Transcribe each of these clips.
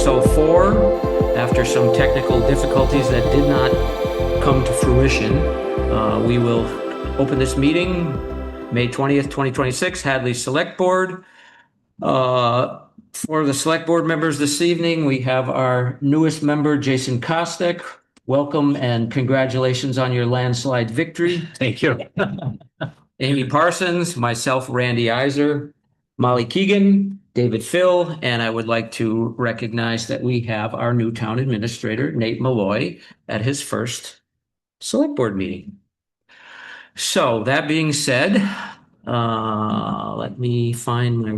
6:04. After some technical difficulties that did not come to fruition, we will open this meeting, May 20th, 2026, Hadley Select Board. For the Select Board members this evening, we have our newest member, Jason Kostek. Welcome and congratulations on your landslide victory. Thank you. Amy Parsons, myself, Randy Iser, Molly Keegan, David Phil, and I would like to recognize that we have our new town administrator, Nate Malloy, at his first Select Board meeting. So that being said, let me find my...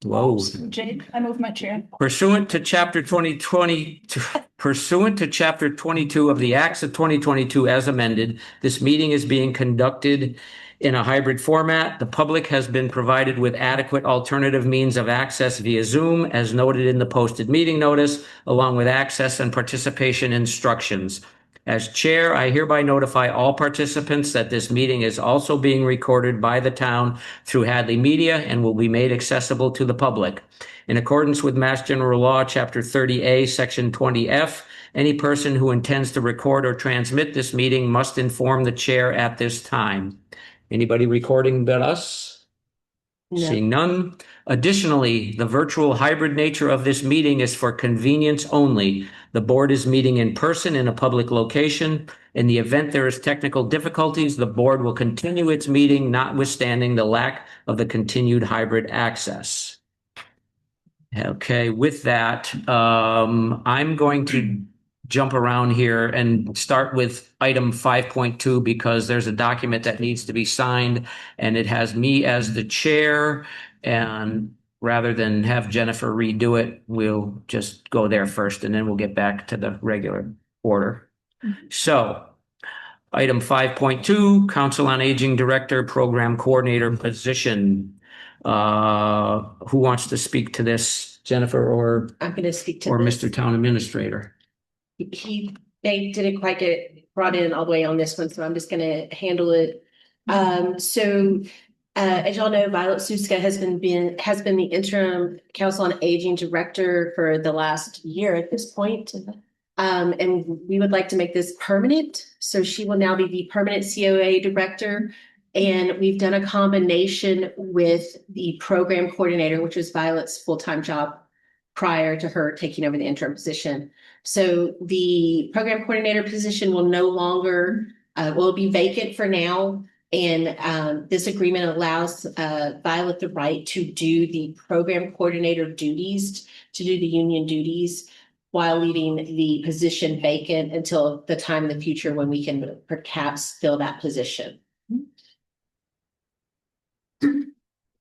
Whoa. Jade, I moved my chair. Pursuant to Chapter 22 of the Acts of 2022 as amended, this meeting is being conducted in a hybrid format. The public has been provided with adequate alternative means of access via Zoom, as noted in the posted meeting notice, along with access and participation instructions. As chair, I hereby notify all participants that this meeting is also being recorded by the town through Hadley Media and will be made accessible to the public. In accordance with Mass General Law, Chapter 30A, Section 20F, any person who intends to record or transmit this meeting must inform the chair at this time. Anybody recording but us? No. Seeing none. Additionally, the virtual hybrid nature of this meeting is for convenience only. The board is meeting in person in a public location. In the event there is technical difficulties, the board will continue its meeting, notwithstanding the lack of the continued hybrid access. Okay, with that, I'm going to jump around here and start with item 5.2 because there's a document that needs to be signed and it has me as the chair, and rather than have Jennifer redo it, we'll just go there first and then we'll get back to the regular order. So item 5.2, Council on Aging Director, Program Coordinator position. Who wants to speak to this, Jennifer or I'm going to speak to Mr. Town Administrator? They didn't quite get brought in all the way on this one, so I'm just going to handle it. As y'all know, Violet Suska has been the interim Council on Aging Director for the last year at this point. And we would like to make this permanent. So she will now be the permanent COA Director. And we've done a combination with the Program Coordinator, which was Violet's full-time job prior to her taking over the interim position. So the Program Coordinator position will no longer, will be vacant for now. And this agreement allows Violet the right to do the Program Coordinator duties, to do the union duties, while leaving the position vacant until the time in the future when we can perhaps fill that position.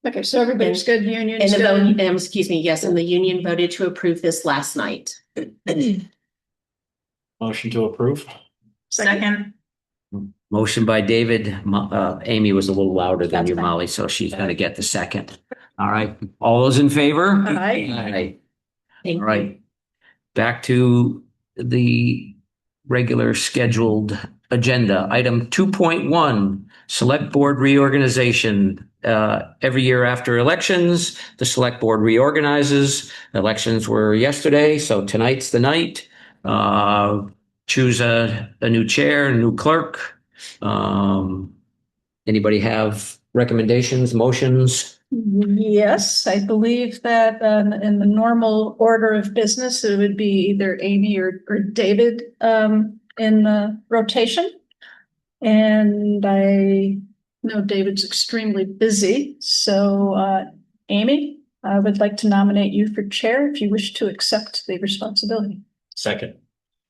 Okay, so everybody's good. Union. And the vote, excuse me, yes, and the union voted to approve this last night. Motion to approve. Second. Motion by David. Amy was a little louder than That's you, fine. Molly, so she's going to get the second. All right. All those in favor? Aye. Aye. Thank All right. Back to the regular scheduled agenda. Item 2.1, Select Board Reorganization. Every year after elections, the Select Board reorganizes. Elections were yesterday, so tonight's the night. Choose a new chair, a new clerk. Anybody have recommendations, motions? Yes, I believe that in the normal order of business, it would be either Amy or David in the rotation. And I know David's extremely busy. So Amy, I would like to nominate you for chair if you wish to accept the responsibility. Second.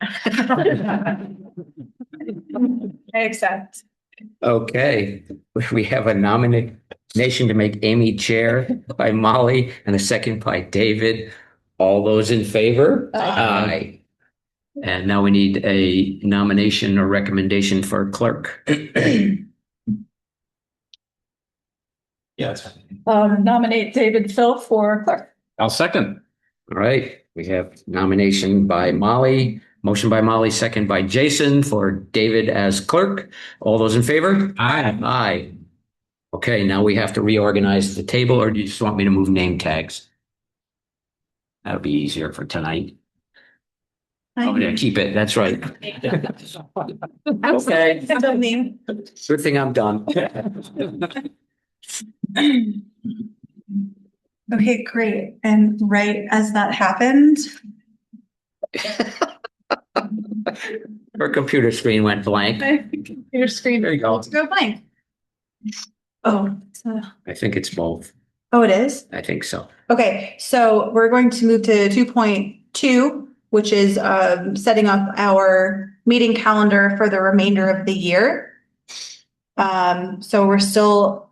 I accept. Okay, we have a nomination to make Amy chair by Molly and a second by David. All those in favor? Aye. And now we need a nomination or recommendation for clerk. Yes. Nominate David Phil for clerk. I'll second. All right, we have nomination by Molly, motion by Molly, second by Jason for David as clerk. All those in favor? Aye. Aye. Okay, now we have to reorganize the table, or do you just want me to move name tags? That'll be easier for tonight. Oh, yeah, keep it. That's right. Okay. Good thing I'm done. Okay, great. And right as that happened, Her computer screen went blank. Your screen. There you go. go blank. Oh, I think it's both. it is? I think so. Okay, so we're going to move to 2.2, which is setting up our meeting calendar for the remainder of the year. So we're still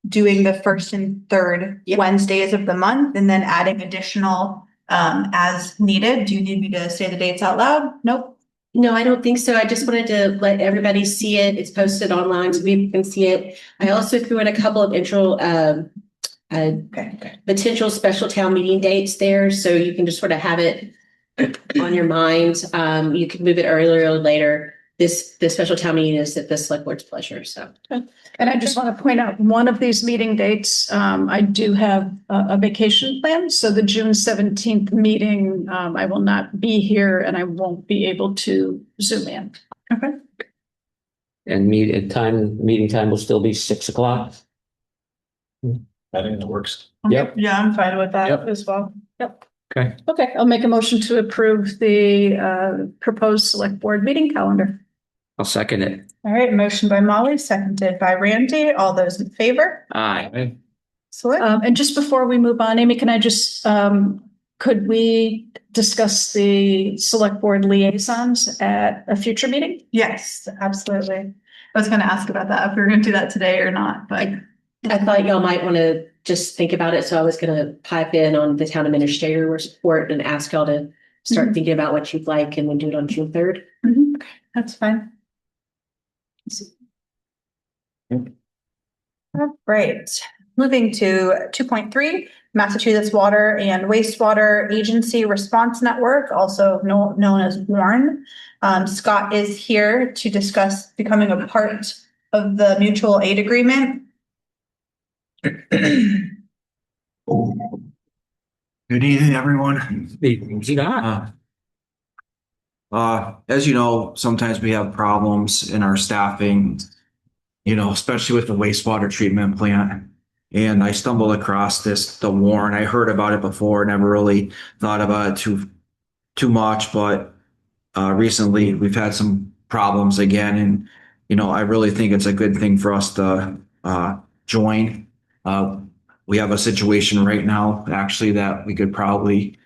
doing the first and third Yep. Wednesdays of the month and then adding additional as needed. Do you need me to say the dates out loud? Nope. No, I don't think so. I just wanted to let everybody see it. It's posted online so people can see it. I also threw in a couple of Okay. potential special town meeting dates there, so you can just sort of have it on your mind. You can move it earlier or later. The special town meeting is at the select board's pleasure, so. And I just want to point out, one of these meeting dates, I do have a vacation plan. So the June 17th meeting, I will not be here and I won't be able to Zoom in. Okay. And meeting time will still be 6 o'clock. I think that works. Yep. Yeah, I'm fine with that Yep. as well. Yep. Okay. Okay, I'll make a motion to approve the proposed select board meeting calendar. I'll second it. All right, motion by Molly, seconded by Randy. All those in favor? Aye. Excellent. And just before we move on, Amy, can I just, could we discuss the select board liaisons at a future meeting? Yes, absolutely. I was going to ask about that, if we were going to do that today or not, but I thought y'all might want to just think about it, so I was gonna pipe in on the town administrator report and ask y'all to start Mhm. thinking about what you'd like, and we'll do it on June 3rd. that's fine. All right, moving to 2.3, Massachusetts Water and Wastewater Agency Response Network, also known as WARN. Scott is here to discuss becoming a part of the mutual aid agreement. Good evening, everyone. Yeah. As you know, sometimes we have problems in our staffing, especially with the wastewater treatment plant. And I stumbled across the WARN. I heard about it before, never really thought about it too much, but recently we've had some problems again. And, I really think it's a good thing for us to join. We have a situation right now, actually, that we could probably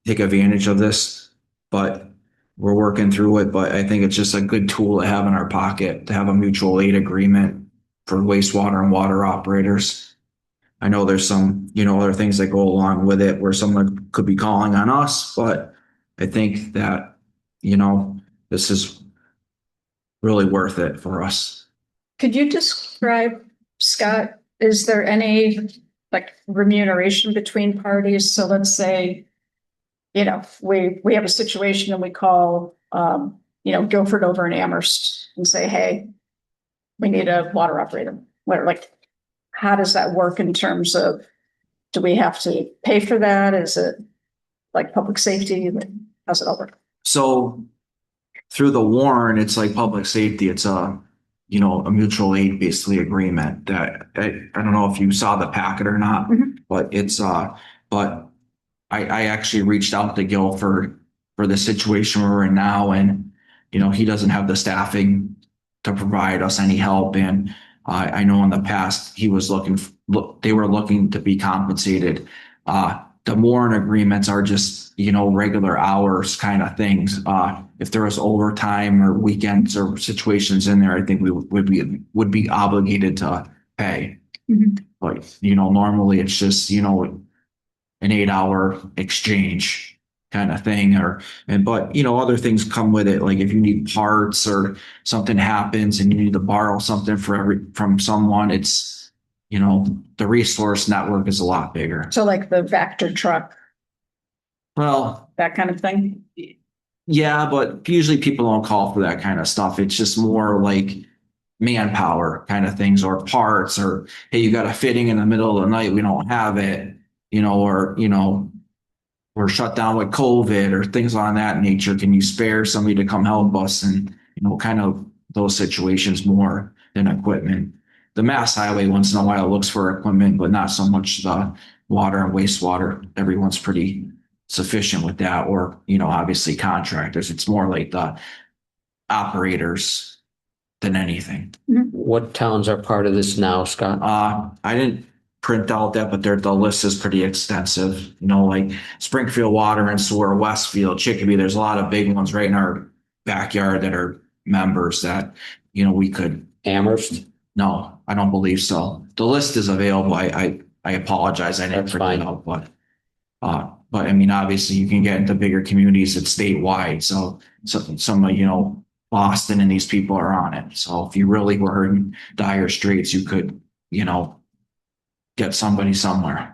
take advantage of this, but we're working through it. But I think it's just a good tool to have in our pocket to have a mutual aid agreement for wastewater and water operators. I know there's some, other things that go along with it where someone could be calling on us, but I think that, this is really worth it for us. Could you describe, Scott, is there any like remuneration between parties? So let's say, we have a situation and we call, Guilford over in Amherst and say, hey, we need a water operator. How does that work in terms of, do we have to pay for that? Is it like public safety? How's it all work? So through the WARN, it's like public safety. It's a mutual aid basically agreement that I don't know if you saw the packet or not, but it's but I actually reached out to Guilford for the situation we're in now, and he doesn't have the staffing to provide us any help. And I know in the past they were looking to be compensated. The WARN agreements are just, regular hours kind of things. If there was overtime or weekends or situations in there, I think we would be obligated to pay. But, normally it's just, an 8-hour exchange kind of thing, but other things come with it. Like if you need parts or something happens and you need to borrow something from someone, it's, the resource network is a lot bigger. So like the Vector truck, Well, that kind of thing? yeah, but usually people don't call for that kind of stuff. It's just more like manpower kind of things or parts, or, hey, you got a fitting in the middle of the night, we don't have it, or, we're shut down with COVID or things on that nature. Can you spare somebody to come help us? And, kind of those situations more than equipment. The Mass Highway once in a while looks for equipment, but not so much the water and wastewater. Everyone's pretty sufficient with that, or, obviously contractors. It's more like the operators than anything. What towns are part of this now, Scott? I didn't print out that, but the list is pretty extensive. Like Springfield Water and Sewer, Westfield, Chicopee. There's a lot of big ones right in our backyard that are members that, we could. Amherst? No, I don't believe so. The list is available. I apologize. I didn't That's print it fine. out, but I mean, obviously you can get into bigger communities. It's statewide. So some of, Boston and these people are on it. So if you really were in dire straits, you could, get somebody somewhere.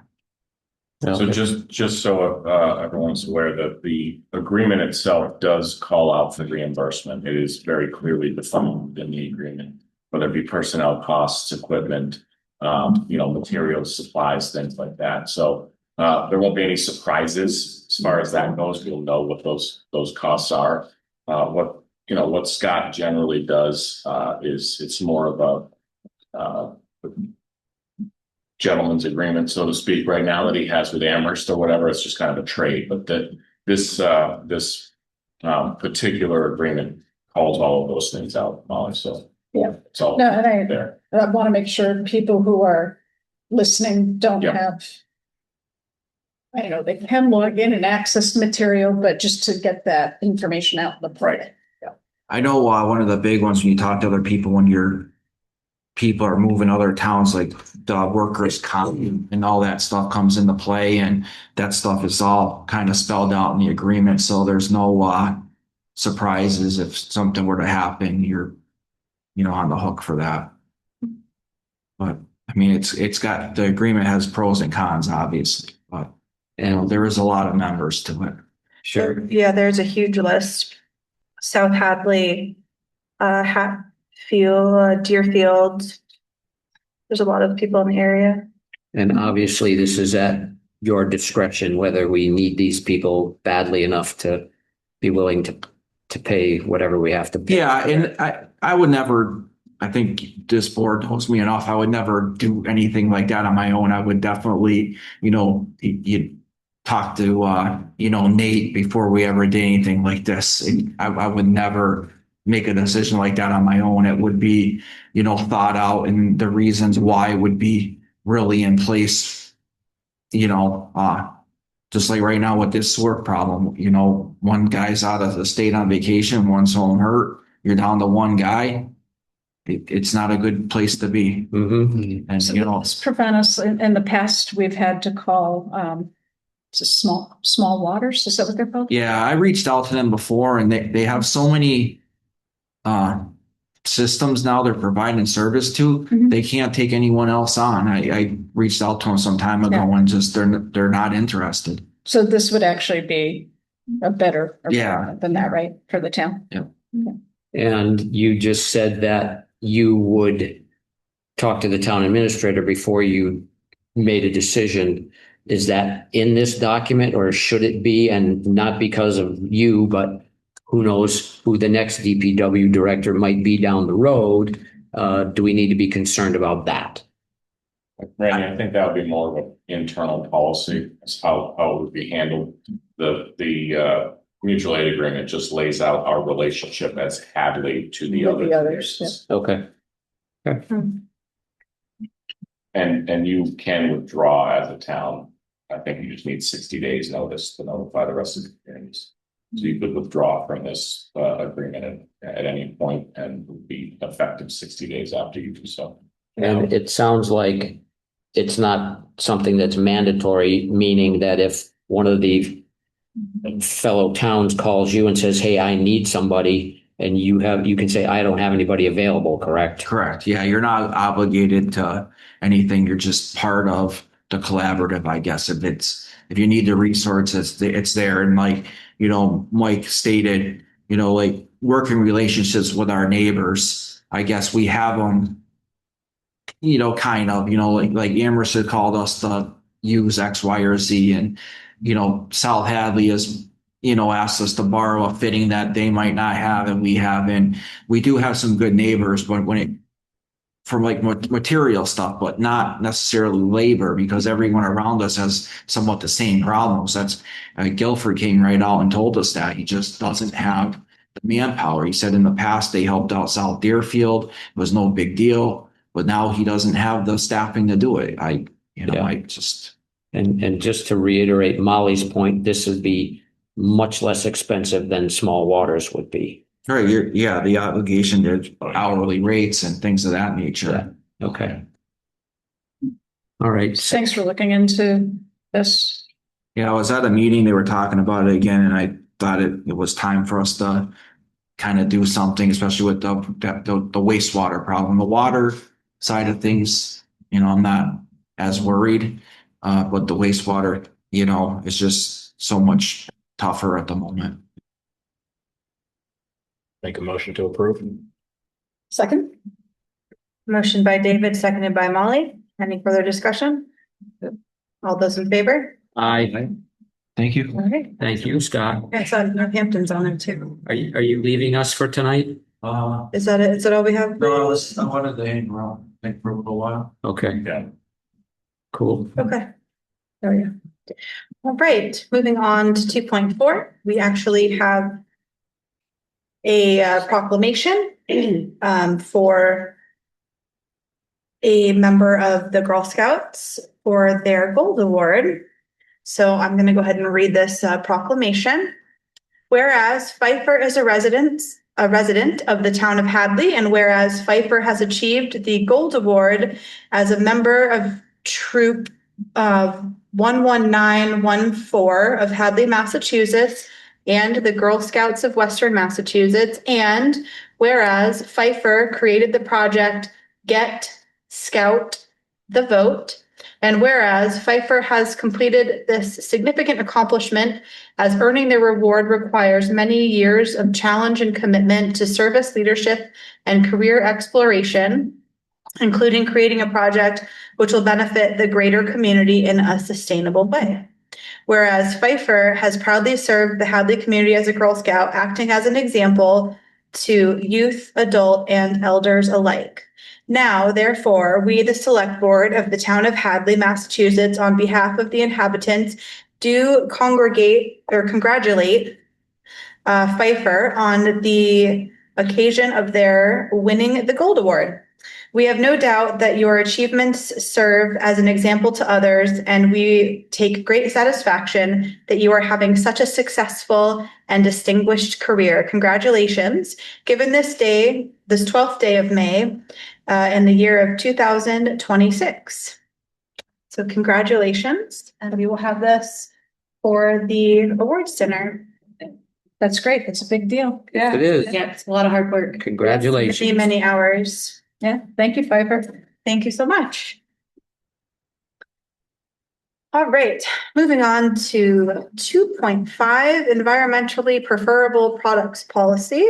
So just so everyone's aware that the agreement itself does call out for reimbursement. It is very clearly defined in the agreement, whether it be personnel costs, equipment, materials, supplies, things like that. So there won't be any surprises as far as that goes. We'll know what those costs are. What Scott generally does is it's more of a gentleman's agreement, so to speak, right now that he has with Amherst or whatever. It's just kind of a trade, but this particular agreement calls all of those things out, Molly. So Yeah. it's all No, and there. I want to make sure people who are listening don't Yeah. have, I don't know, they can log in and access material, but just to get that information out in the public. I know one of the big ones when you talk to other people, when your people are moving other towns, like the workers' comp and all that stuff comes into play, and that stuff is all kind of spelled out in the agreement. So there's no surprises if something were to happen. You're, on the hook for that. But I mean, it's got, the agreement has pros and cons, obviously, but And there is a lot of members to it. sure. Yeah, there's a huge list. South Hadley, Hatfield, Deerfield. There's a lot of people in the area. And obviously, this is at your discretion, whether we need these people badly enough to be willing to pay whatever we have to pay. Yeah, and I would never, I think this board knows me enough. I would never do anything like that on my own. I would definitely, you talk to, Nate before we ever did anything like this. I would never make a decision like that on my own. It would be, thought out, and the reasons why would be really in place, just like right now with this work problem, one guy's out of the state on vacation, one's home hurt, you're down to one guy. It's not a good place to be. Mhm. And, So this prevent us, in the past, we've had to call, just small waters, is that what they're called? yeah, I reached out to them before, and they have so many systems now they're providing service to, Mhm. they can't take anyone else on. I reached out to them some time ago, Yeah. and just they're not interested. So this would actually be a better Yeah. arrangement than that, right, for the town? And you just said that you would talk to the town administrator before you made a decision. Is that in this document, or should it be? And not because of you, but who knows who the next DPW director might be down the road? Do we need to be concerned about that? Randy, I think that would be more of an internal policy. It's how it would be handled. The mutual aid agreement just lays out our relationship as Hadley to the With other the others, communities. Okay. And you can withdraw as a town. I think you just need 60 days notice to notify the rest of the communities. So you could withdraw from this agreement at any point, and would be effective 60 days after you do so. And it sounds like it's not something that's mandatory, meaning that if one of the fellow towns calls you and says, hey, I need somebody, and you can say, I don't have anybody available, correct? Correct. Yeah, you're not obligated to anything. You're just part of the collaborative, I guess. If you need the resource, it's there. And like, Mike stated, like working relationships with our neighbors, I guess we have them, kind of, like Amherst had called us to use X, Y, or Z. And, South Hadley has, asked us to borrow a fitting that they might not have and we have, and we do have some good neighbors, but when it, for like material stuff, but not necessarily labor, because everyone around us has somewhat the same problems. That's Guilford came right out and told us that he just doesn't have the manpower. He said in the past they helped out South Deerfield, it was no big deal, but now he doesn't have the staffing to do it. Yeah. I just. And just to reiterate Molly's point, this would be much less expensive than small waters would be. Right, the obligation to hourly rates and things of that nature. Yeah. Okay. All right. Thanks for looking into this. Yeah, I was at a meeting, they were talking about it again, and I thought it was time for us to kind of do something, especially with the wastewater problem. The water side of things, I'm not as worried, but the wastewater, is just so much tougher at the moment. Make a motion to approve. Second? Motion by David, seconded by Molly. Any further discussion? All those in favor? Aye. Thank you. All right. Thank you, Scott. I saw Northampton's on there too. Are you leaving us for tonight? Is that it? Is that all we have? I wanted to hang around, for a little while. Okay. Yeah. Cool. Okay. There we go. All right, moving on to 2.4. We actually have a proclamation for a member of the Girl Scouts for their Gold Award. So I'm going to go ahead and read this proclamation. Whereas Pfeiffer is a resident of the town of Hadley, and whereas Pfeiffer has achieved the Gold Award as a member of Troop 11914 of Hadley, Massachusetts, and the Girl Scouts of Western Massachusetts, and whereas Pfeiffer created the project Get Scout the Vote, and whereas Pfeiffer has completed this significant accomplishment as earning the reward requires many years of challenge and commitment to service leadership and career exploration, including creating a project which will benefit the greater community in a sustainable way. Whereas Pfeiffer has proudly served the Hadley community as a Girl Scout, acting as an example to youth, adult, and elders alike. Now, therefore, we, the Select Board of the Town of Hadley, Massachusetts, on behalf of the inhabitants, do congratulate Pfeiffer on the occasion of their winning the Gold Award. We have no doubt that your achievements serve as an example to others, and we take great satisfaction that you are having such a successful and distinguished career. Congratulations. Given this day, this 12th day of May, in the year of 2026. So congratulations, and we will have this for the awards dinner. That's great. That's a big deal. Yeah. It is. Yeah, it's a lot of hard work. Congratulations. Many hours. Yeah. Thank you, Pfeiffer. Thank you so much. All right, moving on to 2.5, environmentally preferable products policy.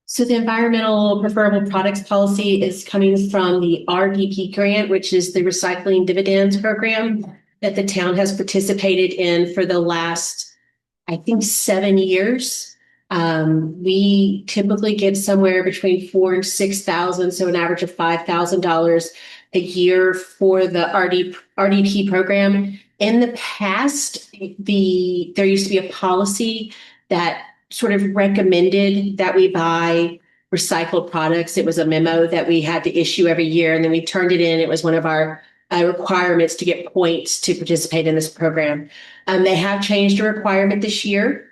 So the environmental preferable products policy is coming from the RDP grant, which is the recycling dividends program that the town has participated in for the last, I think, 7 years. We typically get somewhere between $4,000 and $6,000, so an average of $5,000 a year for the RDP program. In the past, there used to be a policy that sort of recommended that we buy recycled products. It was a memo that we had to issue every year, and then we turned it in. It was one of our requirements to get points to participate in this program. They have changed the requirement this year,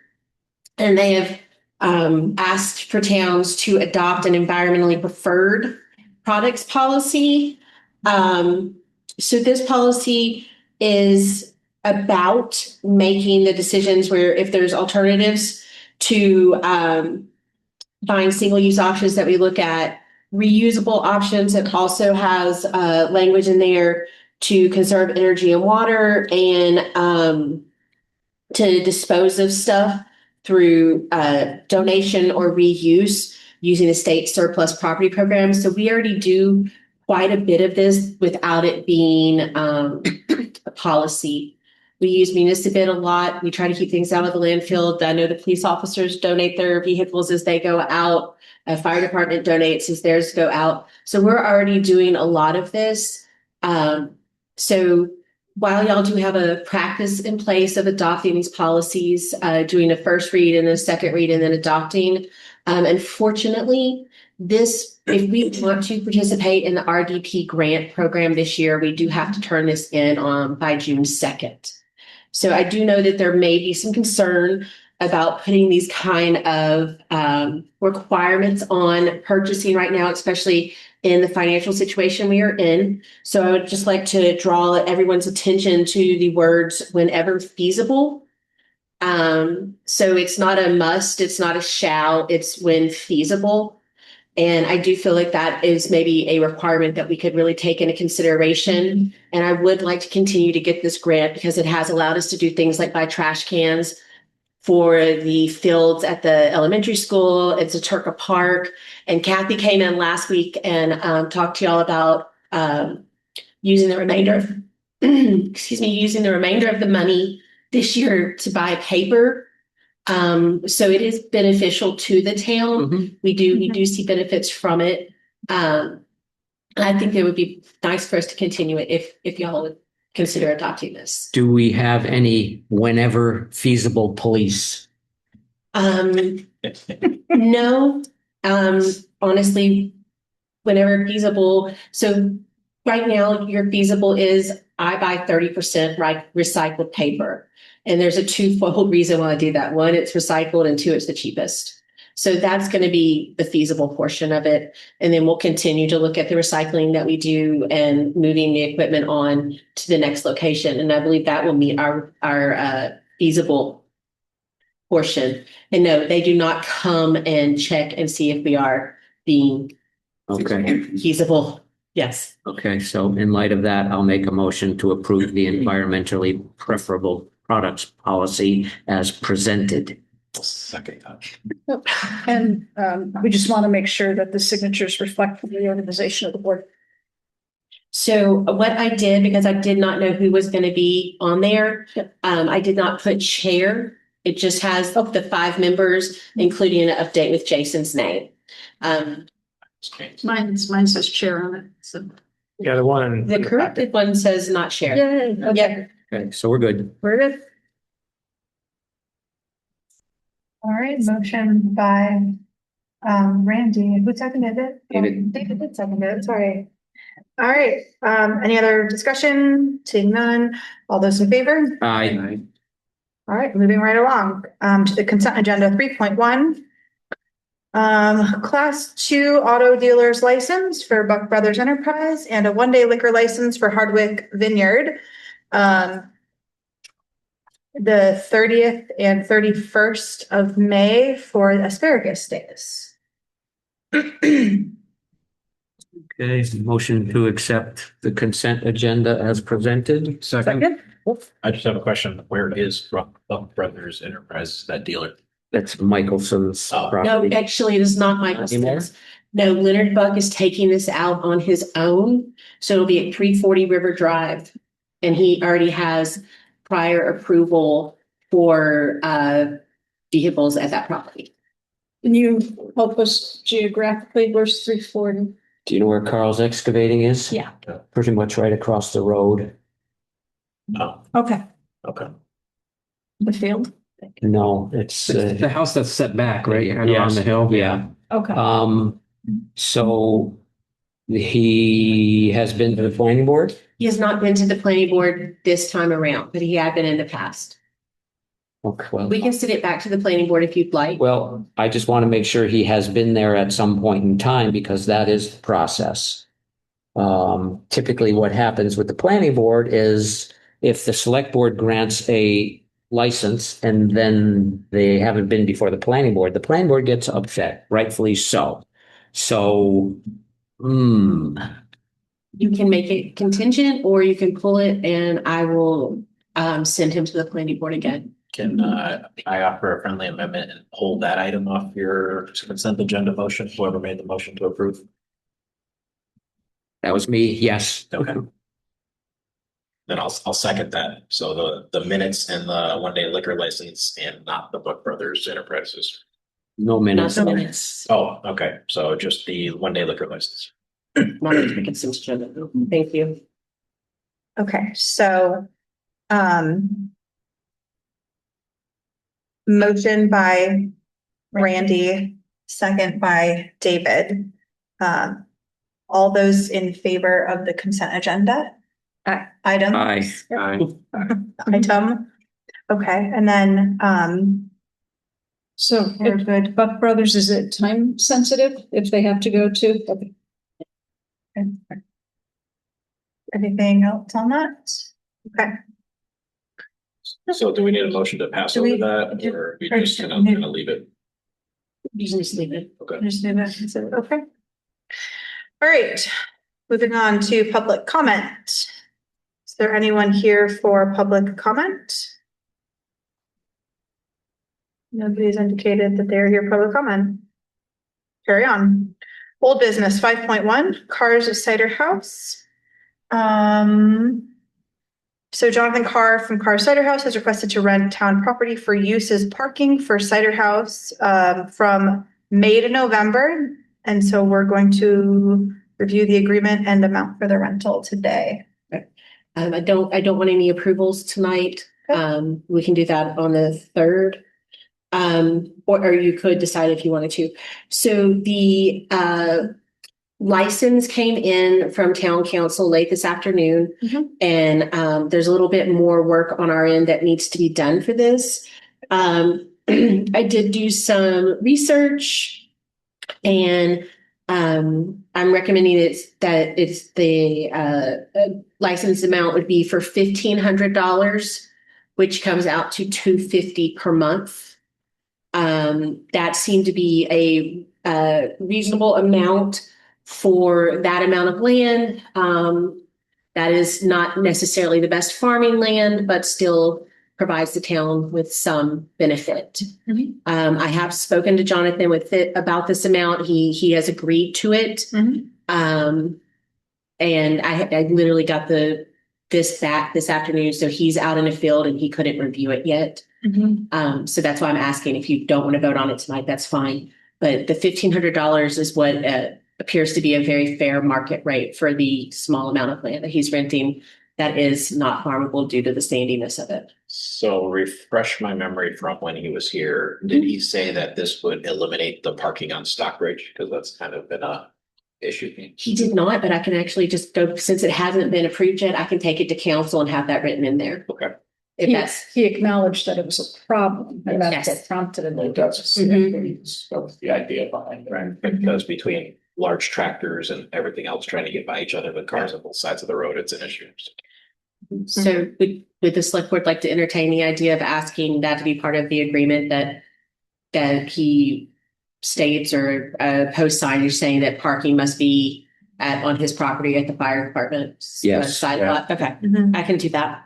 and they have asked for towns to adopt an environmentally preferred products policy. So this policy is about making the decisions where if there's alternatives to buying single-use options, that we look at reusable options. It also has language in there to conserve energy and water, and to dispose of stuff through donation or reuse using the state surplus property program. So we already do quite a bit of this without it being a policy. We use Municipid a lot. We try to keep things out of the landfill. I know the police officers donate their vehicles as they go out. Fire department donates as theirs go out. So we're already doing a lot of this. So while y'all do have a practice in place of adopting these policies, doing a first read and a second read and then adopting, unfortunately, if we want to participate in the RDP grant program this year, we do have to turn this in by June 2nd. So I do know that there may be some concern about putting these kind of requirements on purchasing right now, especially in the financial situation we are in. So I would just like to draw everyone's attention to the words "whenever feasible." So it's not a must, it's not a shall, it's when feasible. And I do feel like that is maybe a requirement that we could really take into consideration. And I would like to continue to get this grant because it has allowed us to do things like buy trash cans for the fields at the elementary school. It's a Turka Park. And Kathy came in last week and talked to y'all about using the remainder of, using the remainder of the money this year to buy paper. So it is beneficial to the town. Mhm. We do see benefits from it. And I think it would be nice for us to continue it if y'all would consider adopting this. Do we have any whenever feasible police? No, honestly, whenever feasible. So right now, your feasible is I buy 30% recycled paper. And there's a twofold reason why I do that. One, it's recycled, and two, it's the cheapest. So that's going to be the feasible portion of it. And then we'll continue to look at the recycling that we do and moving the equipment on to the next location. And I believe that will meet our feasible portion. And no, they do not come and check and see if we are being Okay. feasible. Yes. Okay, so in light of that, I'll make a motion to approve the environmentally preferable products policy as presented. Second that. And we just want to make sure that the signatures reflect the organization of the board. So what I did, because I did not know who was going to be on there, I did not put chair. It just has the 5 members, including an update with Jason's name. Mine says chair on it, so. Yeah, the one. The corrected one says not chair. Yay, okay, Yeah. Okay, so we're good. we're good. All right, motion by Randy. Who seconded it? David. David did second it, sorry. All right, any other discussion? Seeing none. All those in favor? Aye. All right, moving right along to the consent agenda 3.1. Class 2 auto dealer's license for Buck Brothers Enterprise and a 1-day liquor license for Hardwick Vineyard. The 30th and 31st of May for Asparagus Days. Okay, motion to accept the consent agenda as presented. Second, I just have a question. Where is Buck Brothers Enterprises, that dealer? That's Michelson's Oh. No, property. actually, it is not Anymore? Michael's. No, Leonard Buck is taking this out on his own. So it'll be at 340 River Drive. And he already has prior approval for vehicles at that property. can you help us geographically, where's 340? Do you know where Carl's Excavating is? Yeah. Pretty much right across the road. Oh, Okay, okay. the field, No, it's. It's the house that's set back, right? Kind of on Yes, the hill. Yeah. okay. So he has been to the planning board? He has not been to the planning board this time around, but he had been in the past. Okay, well. We can send it back to the planning board if you'd like. Well, I just want to make sure he has been there at some point in time because that is the process. Typically what happens with the planning board is if the select board grants a license and then they haven't been before the planning board gets upset, rightfully so. So, You can make it contingent or you can pull it and I will send him to the planning board again. Can I offer a friendly amendment and hold that item off your consent agenda motion, whoever made the motion to approve? That was me, yes. Okay. Then I'll second that. So the minutes and the one day liquor license and not the Buck Brothers Enterprises. No Not minutes. the minutes. Oh, okay. So just the one day liquor license. Not a consent agenda. Thank you. Okay, so, motion by Randy, second by David. All those in favor of the consent agenda? Item? Aye. Item? Okay, and then, So we're good. Buck Brothers, is it time sensitive if they have to go to? Okay. Anything else on that? Okay. So do we need a motion to pass Do over we- that do- or we just gonna leave it? Usually just leave it. Okay. Just do that, consider- okay. All right, moving on to public comment. Is there anyone here for public comment? Nobody's indicated that they're here for public comment. Carry on. Old business 5.1, Cars Cider House. So Jonathan Carr from Carr Cider House has requested to rent town property for use as parking for Cider House from May to November. And so we're going to review the agreement and amount for the rental today. I don't want any approvals tonight. We can do that on the 3rd. Or you could decide if you wanted to. So the license came in from town council late this afternoon. Mhm. And there's a little bit more work on our end that needs to be done for this. I did do some research and I'm recommending that it's the license amount would be for $1,500, which comes out to $250 per month. That seemed to be a reasonable amount for that amount of land. That is not necessarily the best farming land, but still provides the town with some benefit. Mhm. I have spoken to Jonathan about this amount. He has agreed to it. Mhm. And I literally got this back this afternoon. So he's out in the field and he couldn't review it yet. So that's why I'm asking if you don't want to vote on it tonight, that's fine. But the $1,500 is what appears to be a very fair market rate for the small amount of land that he's renting that is not farmable due to the sandiness of it. So refresh my memory from when he was here. Did he say that this would eliminate the parking on Stockbridge? Because that's kind of been a issue. He did not, but I can actually just go, since it hasn't been approved yet, I can take it to council and have that written in there. Okay. If that's, He acknowledged that it was a problem and that's Yes. what prompted it. That was the idea behind it. Right, because between large tractors and everything else trying to get by each other with cars on both sides of the road, it's an issue. so would the select board like to entertain the idea of asking that to be part of the agreement that he states or post signage saying that parking must be on his property at the fire department? Yes. Side lot, okay, Mhm. I can do that.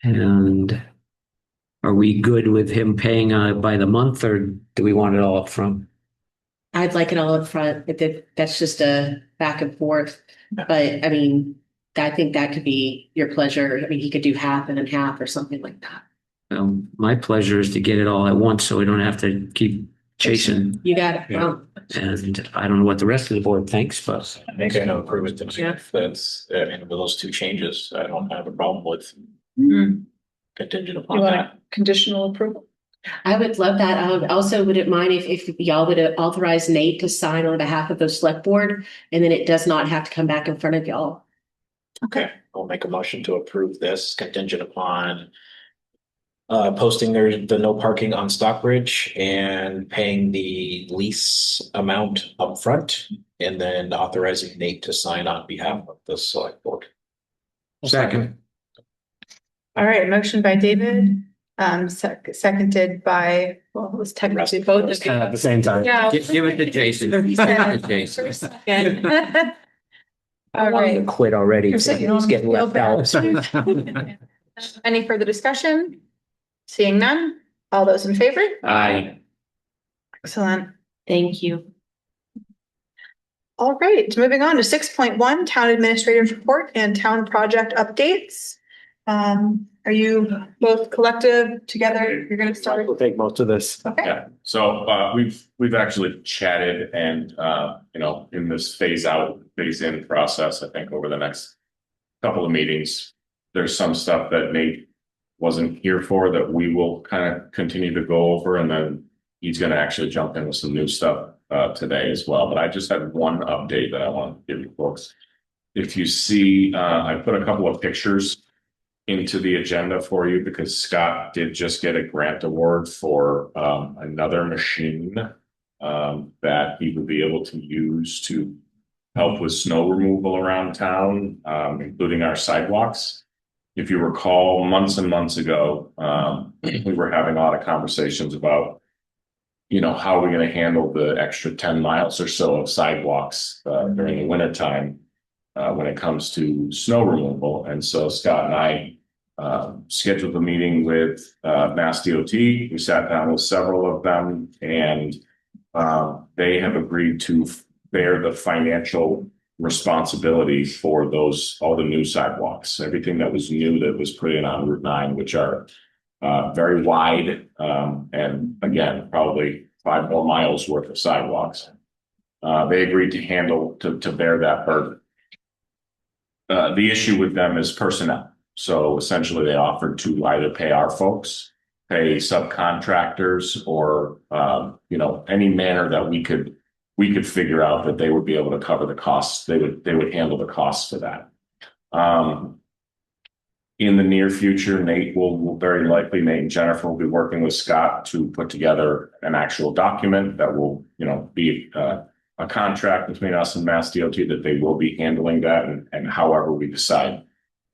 And are we good with him paying by the month or do we want it all up front? I'd like it all up front, that's just a back and forth, but I mean, I think that could be your pleasure. I mean, he could do half and then half or something like that. My pleasure is to get it all at once so we don't have to keep chasing. You got it. Yeah. Well, And I don't know what the rest of the board thinks, but I think I know approve it tonight. Yeah. That's, I mean, with those two changes, I don't have a problem with contingent You upon want that. conditional approval? I would love that. I would also wouldn't mind if y'all would authorize Nate to sign on behalf of the select board, and then it does not have to come back in front of y'all. Okay, I'll make a motion to approve this contingent upon posting the no parking on Stockbridge and paying the lease amount upfront, and then authorizing Nate to sign on behalf of the select board. second. All right, motion by David, seconded by, well, it was technically both of you. At the same time. Yeah. Give it to Jason. Give it to Jason. Again. All right. Quit already. You're saying you He's don't getting feel left bad. out. Any further discussion? Seeing none, all those in favor? Aye. Excellent. Thank you. All right, moving on to 6.1, Town Administrator's Report and Town Project Updates. Are you both collective together? You're gonna start? We'll take most of this. Okay. Yeah, so we've actually chatted and in this phase out, phase in process, I think over the next couple of meetings, there's some stuff that Nate wasn't here for that we will kind of continue to go over, and then he's going to actually jump in with some new stuff today as well. But I just had one update that I want to give you folks. If you see, I put a couple of pictures into the agenda for you because Scott did just get a grant award for another machine that he would be able to use to help with snow removal around town, including our sidewalks. If you recall, months and months ago, we were having a lot of conversations about, how are we going to handle the extra 10 miles or so of sidewalks during the wintertime when it comes to snow removal. And so Scott and I scheduled a meeting with Mass DOT. We sat down with several of them, and they have agreed to bear the financial responsibility for all the new sidewalks, everything that was new that was put in on Route 9, which are very wide, and again, probably 5 more miles worth of sidewalks. They agreed to bear that burden. The issue with them is personnel. So essentially they offered to either pay our folks, pay subcontractors, or, any manner that we could figure out that they would be able to cover the costs. They would handle the costs for that. In the near future, Nate and Jennifer will be working with Scott to put together an actual document that will, be a contract between us and Mass DOT that they will be handling that and however we decide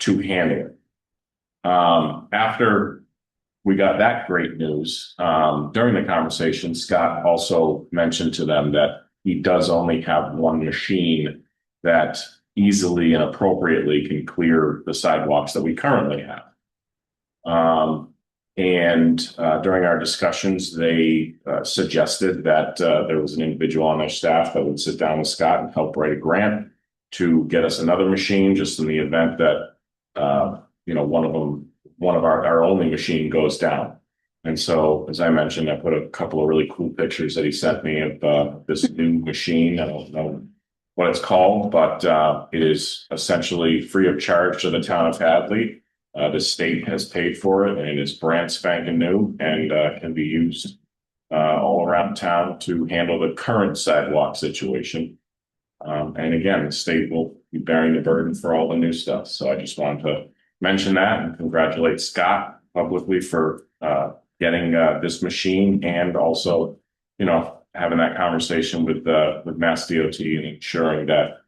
to handle it. After we got that great news, during the conversation, Scott also mentioned to them that he does only have one machine that easily and appropriately can clear the sidewalks that we currently have. During our discussions, they suggested that there was an individual on their staff that would sit down with Scott and help write a grant to get us another machine, just in the event that one of our only machine goes down. And so, as I mentioned, I put a couple of really cool pictures that he sent me of this new machine. I don't know what it's called, but it is essentially free of charge to the town of Hadley. The state has paid for it, and it is brand spanking new and can be used all around town to handle the current sidewalk situation. And again, the state will be bearing the burden for all the new stuff. So I just wanted to mention that and congratulate Scott publicly for getting this machine, and also, having that conversation with Mass DOT and ensuring that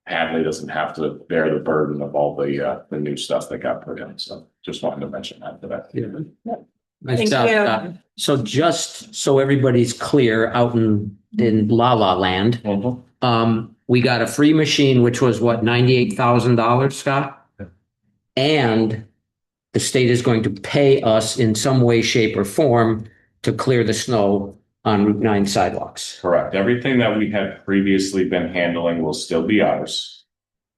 Hadley doesn't have to bear the burden of all the new stuff that got put in. So just wanted to mention that today. Yeah. Nice Thank job, you. Scott. So just so everybody's clear, out in La La Land, we got a free machine, which was what, $98,000, Scott? And the state is going to pay us in some way, shape, or form to clear the snow on Route 9 sidewalks. Correct. Everything that we had previously been handling will still be ours.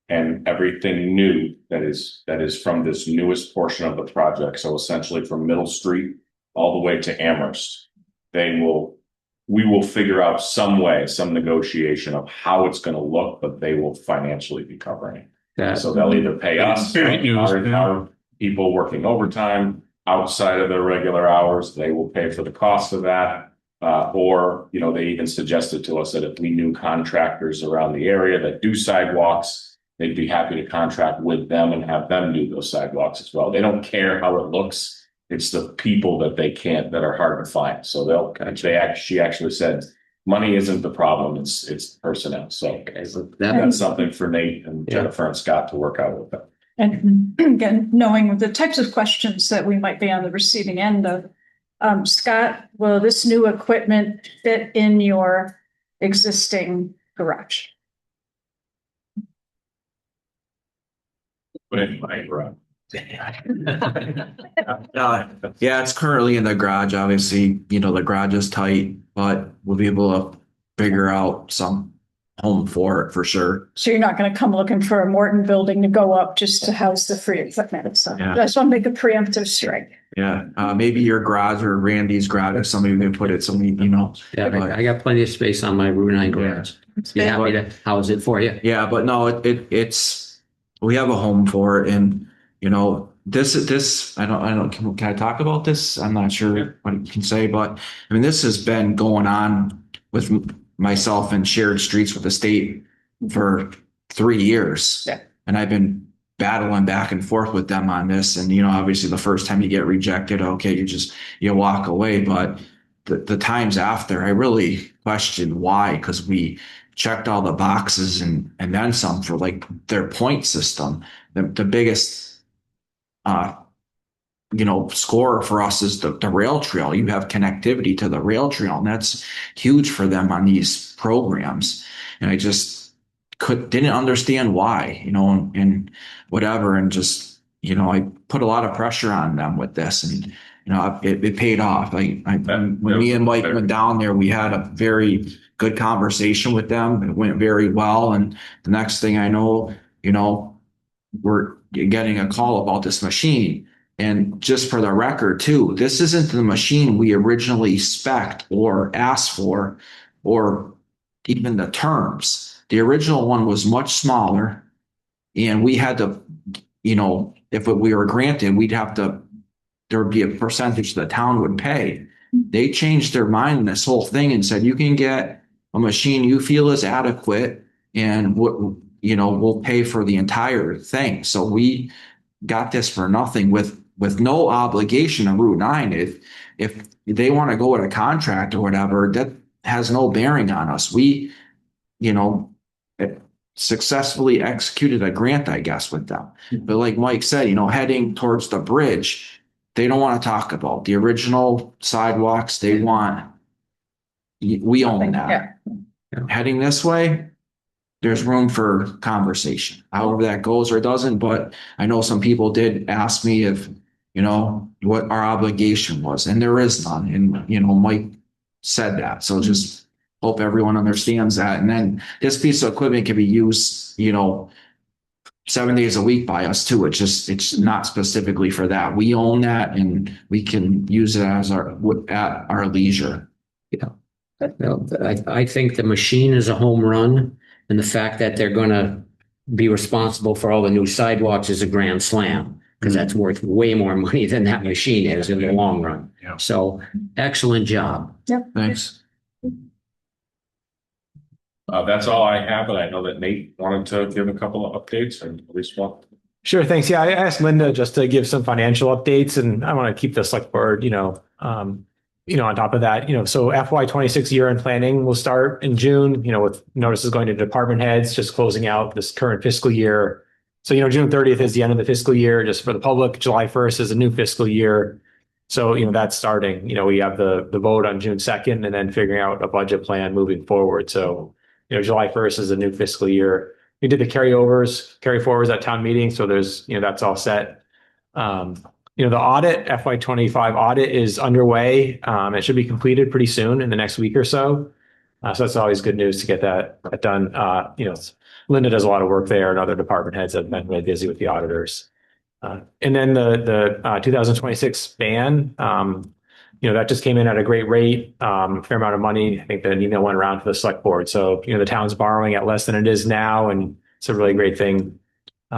And everything new that is from this newest portion of the project, so essentially from Middle Street all the way to Amherst, we will figure out some some negotiation of how it's going to look, but they will financially be covering it. So they'll either pay us, our people working overtime outside of their regular hours, they will pay for the cost of that. Or, they even suggested to us that if we knew contractors around the area that do sidewalks, they'd be happy to contract with them and have them do those sidewalks as well. They don't care how it looks. It's the people that that are hard to find. So she actually said, money isn't the problem. It's personnel. So that's something for Nate and Jennifer and Scott to work out with them. And again, knowing the types of questions that we might be on the receiving end of, Scott, will this new equipment fit in your existing garage? Yeah, it's currently in the garage. Obviously, the garage is tight, but we'll be able to figure out some home for it for sure. So you're not gonna come looking for a Morton building to go up just to house the free equipment, so Yeah. I just wanna make a preemptive strike. Yeah, maybe your garage or Randy's garage, if somebody can put it, Yeah, I got plenty of space on my Route 9 garage. Be happy to house it for you. Yeah, but no, it's, we have a home for it and, this, I don't, can I talk about this? I'm not sure what you can say, but I mean, this has been going on with myself and Shared Streets with the state for 3 years. Yeah. And I've been battling back and forth with them on this. And, obviously the first time you get rejected, okay, you walk away. But the times after, I really questioned why, because we checked all the boxes and then some for like their point system. The biggest score for us is the rail trail. You have connectivity to the rail trail, and that's huge for them on these programs. And I just didn't understand why, and whatever. And just, I put a lot of pressure on them with this, and, it paid off. When me and Mike went down there, we had a very good conversation with them. It went very well. And the next thing I know, we're getting a call about this machine. And just for the record too, this isn't the machine we originally spec'd or asked for, or even the terms. The original one was much smaller, and we had to, if we were granted, there would be a percentage the town would pay. They changed their mind in this whole thing and said, you can get a machine you feel is adequate, and we'll pay for the entire thing. So we got this for nothing with no obligation on Route 9. If they want to go with a contract or whatever, that has no bearing on us. We, successfully executed a grant, I guess, with them. But like Mike said, heading towards the bridge, they don't want to talk about the original sidewalks. We own that. Yeah. Heading this way, there's room for conversation, however that goes or doesn't. But I know some people did ask me if, what our obligation was, and there is none. And, Mike said that. So just hope everyone understands that. And then this piece of equipment can be used, 7 days a week by us too. It's not specifically for that. We own that, and we can use it at our leisure. Yeah. No, I think the machine is a home run, and the fact that they're going to be responsible for all the new sidewalks is a grand slam, because that's worth way more money than that machine is in the long run. Yeah. So excellent job. Thanks. That's all I have, but I know that Nate wanted to give a couple of updates, and at least one. Sure, thanks. Yeah, I asked Linda just to give some financial updates, and I want to keep the select board, on top of that, so FY26 year-end planning will start in June, with notices going to department heads, just closing out this current fiscal year. So, June 30th is the end of the fiscal year, just for the public. July 1st is a new fiscal year. So, that's starting. We have the vote on June 2nd, and then figuring out a budget plan moving forward. So, July 1st is a new fiscal year. We did the carry forwards at town meeting. So there's, that's all set. The audit, FY25 audit is underway. It should be completed pretty soon in the next week or so. So that's always good news to get that done. Linda does a lot of work there, and other department heads have been really busy with the auditors. And then the 2026 ban, that just came in at a great rate, fair amount of money. I think the email went around to the select board. So, the town's borrowing at less than it is now, and it's a really great thing.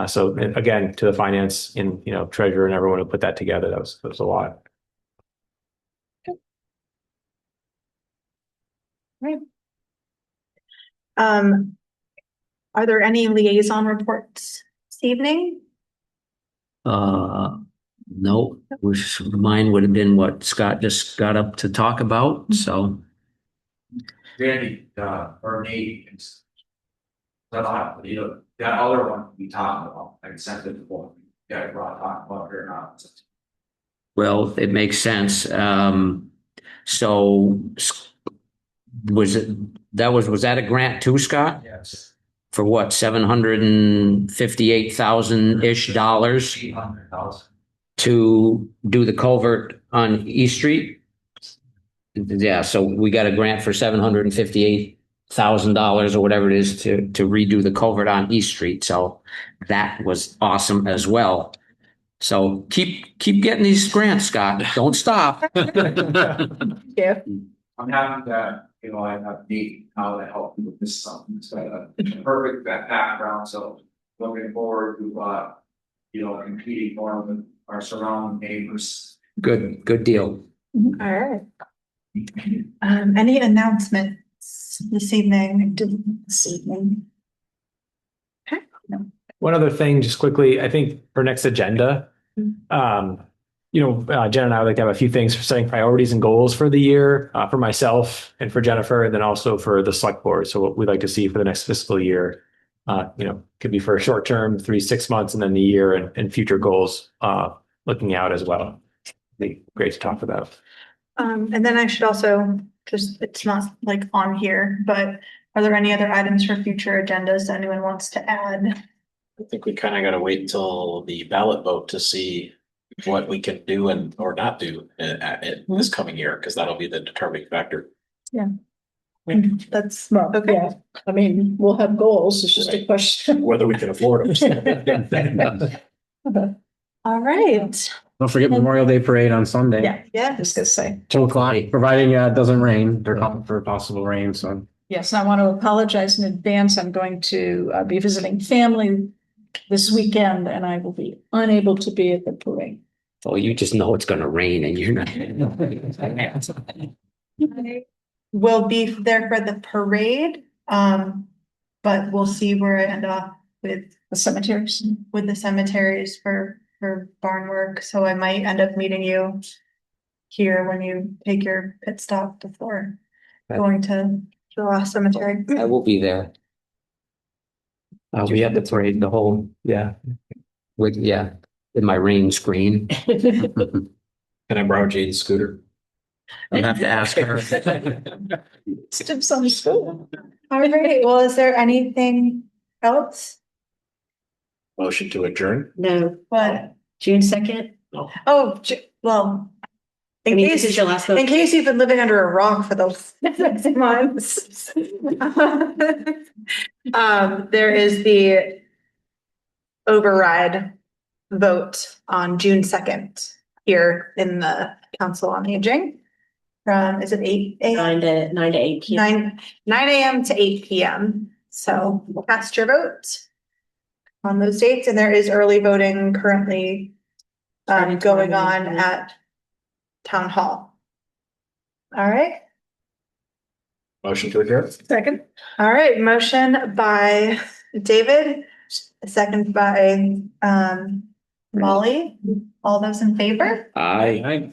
So again, to the finance and, treasurer and everyone who put that together, that was a lot. Right. Are there any liaison reports this evening? No, which mine would have been what Scott just got up to talk about. So Randy, or Nate, that other one we talked about, I sent it before. Yeah, Rob talked about it or not. well, it makes sense. So was that a grant too, Scott? Yes. For what, $758,000-ish $800,000. to do the culvert on East Street? Yeah, so we got a grant for $758,000 $1,000 or whatever it is to redo the culvert on East Street. So that was awesome as well. So keep getting these grants, Scott. Don't stop. Yeah. I'm happy that, I have Nate, how to help me with this something. It's got a perfect background, so looking forward to, competing more with our surrounding neighbors. Good deal. All right. Any announcements this evening? This evening. One other thing, just quickly, I think for next agenda, Jen and I would like to have a few things for setting priorities and goals for the year, for myself and for Jennifer, and then also for the select board. So what we'd like to see for the next fiscal year, could be for a short term, 3-6 months, and then the year and future goals, looking out as well. Be great to talk about. And then I should also it's not like on here, but are there any other items for future agendas that anyone wants to add? I think we kind of got to wait until the ballot vote to see what we can do and or not do in this coming year, because that'll be the determining factor. That's Well, okay. yeah, I mean, we'll have goals. It's just a question. Whether we can afford them. All right. Don't forget Memorial Day Parade on Sunday. Yeah, Yeah. just gonna say. 2:00, providing it doesn't rain. They're calling for possible rain, so. Yes, and I want to apologize in advance. I'm going to be visiting family this weekend and I will be unable to be at the parade. Oh, you just know it's going to rain and you're not. We'll be there for the parade, but we'll see where I end up with The cemeteries. the cemeteries for barn work. So I might end up meeting you here when you take your pit stop before going to the last cemetery. I will be there. I'll be at the parade the whole, in my rain screen. Can I borrow Jade's scooter? I'll have to ask her. Still some school. All right. Well, is there anything else? Motion to adjourn? No, What? June 2nd. Oh, well, I in mean, this is case, your last vote. in case you've been living under a rock for the 6 months. There is the override vote on June 2nd here in the Council on Aging. From, is it 8 a.m.? 9 to 8 p.m. 9 a.m. to 8 p.m. So cast your vote on those dates, and there is early voting currently going on at Town Hall. All right. Motion to adjourn? Second. All right, motion by David, second by Molly. All those in favor? Aye.